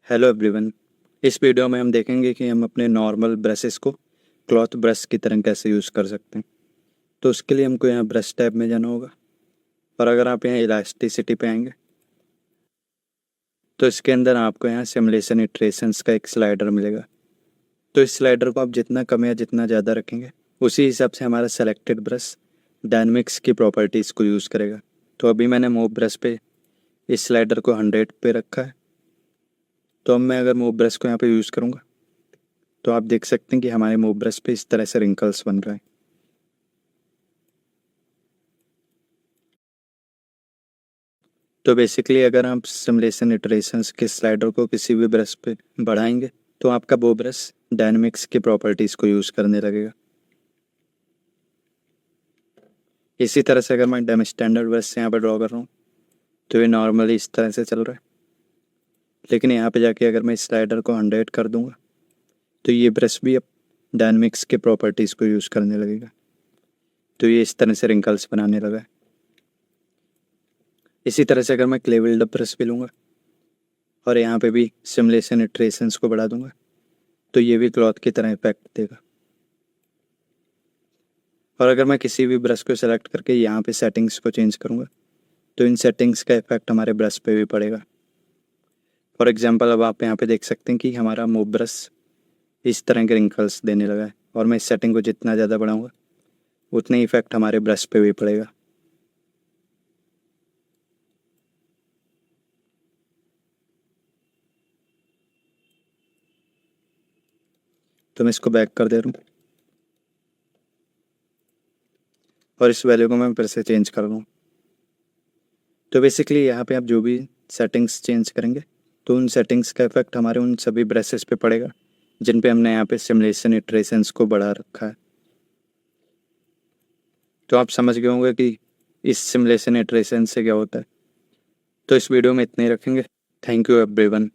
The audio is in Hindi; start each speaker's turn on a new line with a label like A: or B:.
A: Hello everyone. इस वीडियो में हम देखेंगे कि हम अपने नॉर्मल ब्रशेस को क्लॉथ ब्रश की तरह कैसे यूज़ कर सकते हैं। तो उसके लिए हमको यहाँ ब्रश टैब में जाना होगा, और अगर आप यहाँ इलास्टिसिटी पे आएंगे तो इसके अंदर आपको यहाँ सिमुलेशन इटरेशंस का एक स्लाइडर मिलेगा। तो इस स्लाइडर को आप जितना कम या जितना ज़्यादा रखेंगे उसी हिसाब से हमारा सेलेक्टेड ब्रश डायनेमिक्स की प्रॉपर्टीज़ को यूज़ करेगा। तो अभी मैंने मूव ब्रश पे इस स्लाइडर को 100 पे रखा है। तो अब मैं अगर मूव ब्रश को यहाँ पे यूज़ करूँगा तो आप देख सकते हैं कि हमारे मूव ब्रश पे इस तरह से रिंकल्स बन रहे हैं। तो बेसिकली अगर आप सिमुलेशन इटरेशंस के स्लाइडर को किसी भी ब्रश पे बढ़ाएंगे तो आपका वो ब्रश डायनेमिक्स की प्रॉपर्टीज़ को यूज़ करने लगेगा। इसी तरह से अगर मैं डेम स्टैंडर्ड ब्रश से यहाँ पर ड्रॉ कर रहा हूँ तो ये नॉर्मली इस तरह से चल रहा है, लेकिन यहाँ पे जाके अगर मैं इस स्लाइडर को 100 कर दूंगा तो ये ब्रश भी अब डायनेमिक्स के प्रॉपर्टीज़ को यूज़ करने लगेगा। तो ये इस तरह से रिंकल्स बनाने लगा है। इसी तरह से अगर मैं क्ले बिल्डर ब्रश भी लूँगा और यहाँ पे भी सिमुलेशन इटरेशंस को बढ़ा दूंगा तो ये भी क्लॉथ की तरह इफेक्ट देगा। और अगर मैं किसी भी ब्रश को सेलेक्ट करके यहाँ पे सेटिंग्स को चेंज करूँगा तो इन सेटिंग्स का इफेक्ट हमारे ब्रश पे भी पड़ेगा। फॉर एग्जांपल अब आप यहाँ पे देख सकते हैं कि हमारा मूव ब्रश इस तरह के रिंकल्स देने लगा है, और मैं इस सेटिंग को जितना ज़्यादा बढ़ाऊँगा उतने ही इफेक्ट हमारे ब्रश पे भी पड़ेगा। तो मैं इसको बैक कर दे रहा हूँ और इस वैल्यू को मैं फिर से चेंज कर रहा हूँ। तो बेसिकली यहाँ पे आप जो भी सेटिंग्स चेंज करेंगे तो उन सेटिंग्स का इफेक्ट हमारे उन सभी ब्रशेस पे पड़ेगा जिन पे हमने यहाँ पे सिमुलेशन इटरेशंस को बढ़ा रखा है। तो आप समझ गए होंगे कि इस सिमुलेशन इटरेशन से क्या होता है। तो इस वीडियो में इतना ही रखेंगे। Thank you everyone.